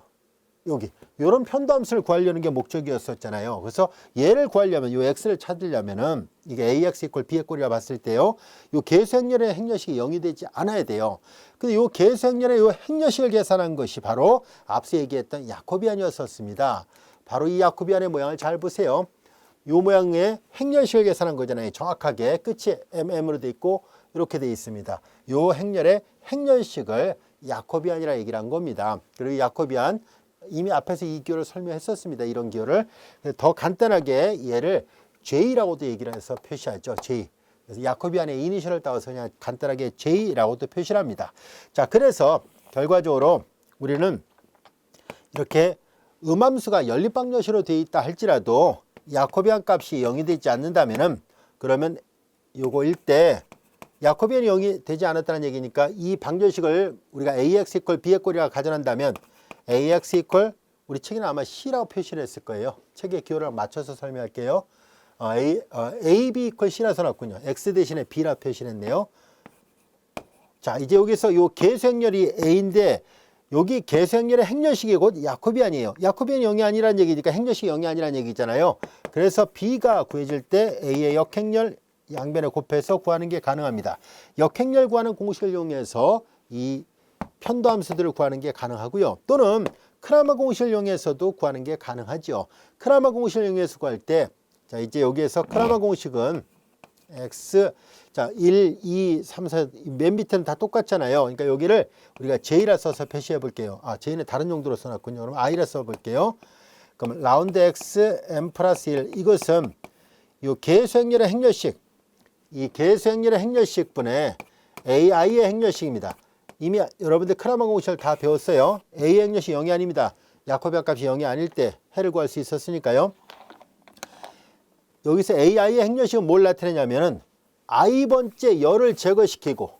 여기 이런 편도함수를 구하려는 게 목적이었었잖아요. 그래서 얘를 구하려면 이 x를 찾으려면은 이게 ax 이퀄 b의 꼴이라 봤을 때요. 이 계수행렬의 행렬식이 0이 되지 않아야 돼요. 근데 이 계수행렬의 이 행렬식을 계산한 것이 바로 앞서 얘기했던 야코비안이었었습니다. 바로 이 야코비안의 모양을 잘 보세요. 이 모양의 행렬식을 계산한 거잖아요. 정확하게 끝이 mm으로 돼 있고 이렇게 돼 있습니다. 이 행렬의 행렬식을 야코비안이라 얘기를 한 겁니다. 그리고 야코비안 이미 앞에서 이 기호를 설명했었습니다. 이런 기호를 더 간단하게 얘를 J라고도 얘기를 해서 표시하죠. J. 그래서 야코비안의 이니셜을 따와서 그냥 간단하게 J라고도 표시를 합니다. 자, 그래서 결과적으로 우리는 이렇게 음함수가 연립방정식으로 되어 있다 할지라도 야코비안 값이 0이 되지 않는다면은 그러면 요거일 때 야코비안이 0이 되지 않았다는 얘기니까 이 방정식을 우리가 ax 이퀄 b의 꼴이라 가정한다면 ax 이퀄 우리 책에는 아마 c라고 표시를 했을 거예요. 책의 기호를 맞춰서 설명할게요. ab 이퀄 c라 써놨군요. x 대신에 b라 표시를 했네요. 자, 이제 여기서 요 계수행렬이 a인데 여기 계수행렬의 행렬식이 곧 야코비안이에요. 야코비안이 0이 아니라는 얘기니까 행렬식이 0이 아니라는 얘기잖아요. 그래서 b가 구해질 때 a의 역행렬 양변에 곱해서 구하는 게 가능합니다. 역행렬 구하는 공식을 이용해서 이 편도함수들을 구하는 게 가능하고요. 또는 크라마 공식을 이용해서도 구하는 게 가능하죠. 크라마 공식을 이용해서 구할 때, 자, 이제 여기에서 크라마 공식은 x, 자, 1, 2, 3, 4, 맨 밑에는 다 똑같잖아요. 그러니까 여기를 우리가 j라 써서 표시해 볼게요. j는 다른 용도로 써놨군요. 그럼 i라 써 볼게요. 그럼 라운드 x m 플러스 1, 이것은 이 계수행렬의 행렬식, 이 계수행렬의 행렬식분의 ai의 행렬식입니다. 이미 여러분들 크라마 공식을 다 배웠어요. a의 행렬식 0이 아닙니다. 야코비안 값이 0이 아닐 때 해를 구할 수 있었으니까요. 여기서 ai의 행렬식은 뭘 나타내냐면은 i번째 열을 제거시키고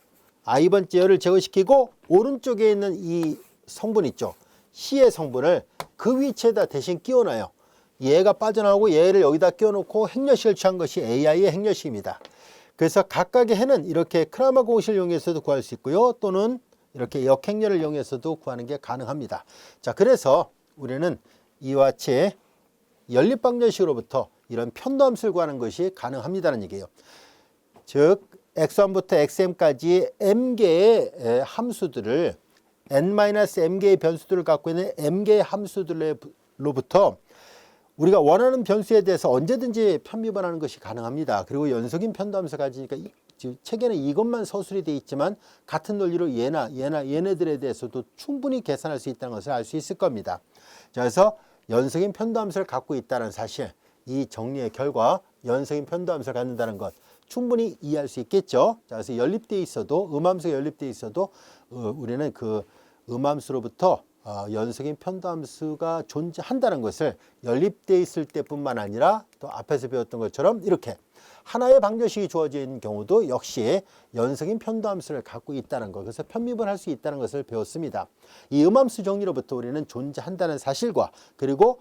i번째 열을 제거시키고 오른쪽에 있는 이 성분 있죠. C의 성분을 그 위치에다 대신 끼워놔요. 얘가 빠져나오고 얘를 여기다 끼워놓고 행렬식을 취한 것이 ai의 행렬식입니다. 그래서 각각의 해는 이렇게 크라마 공식을 이용해서도 구할 수 있고요. 또는 이렇게 역행렬을 이용해서도 구하는 게 가능합니다. 자, 그래서 우리는 이와 같이 연립방정식으로부터 이런 편도함수를 구하는 것이 가능합니다는 얘기예요. 즉 x1부터 xm까지 m개의 함수들을 n-m개의 변수들을 갖고 있는 m개의 함수들로부터 우리가 원하는 변수에 대해서 언제든지 편미분하는 것이 가능합니다. 그리고 연속인 편도함수 가지니까 책에는 이것만 서술이 되어 있지만 같은 논리로 얘네들에 대해서도 충분히 계산할 수 있다는 것을 알 수 있을 겁니다. 자, 그래서 연속인 편도함수를 갖고 있다는 사실, 이 정리의 결과 연속인 편도함수를 갖는다는 것 충분히 이해할 수 있겠죠. 자, 그래서 연립되어 있어도 음함수가 연립되어 있어도 우리는 그 음함수로부터 연속인 편도함수가 존재한다는 것을 연립되어 있을 때뿐만 아니라 또 앞에서 배웠던 것처럼 이렇게 하나의 방정식이 주어진 경우도 역시 연속인 편도함수를 갖고 있다는 것, 그래서 편미분할 수 있다는 것을 배웠습니다. 이 음함수 정리로부터 우리는 존재한다는 사실과 그리고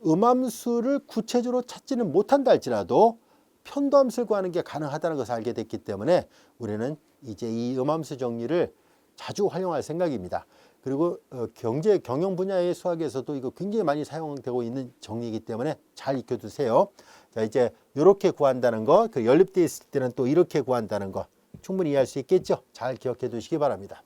음함수를 구체적으로 찾지는 못한다 할지라도 편도함수를 구하는 게 가능하다는 것을 알게 됐기 때문에 우리는 이제 이 음함수 정리를 자주 활용할 생각입니다. 그리고 경제 경영 분야의 수학에서도 이거 굉장히 많이 사용되고 있는 정리이기 때문에 잘 익혀두세요. 자, 이제 이렇게 구한다는 거, 그 연립되어 있을 때는 또 이렇게 구한다는 거 충분히 이해할 수 있겠죠? 잘 기억해 두시기 바랍니다.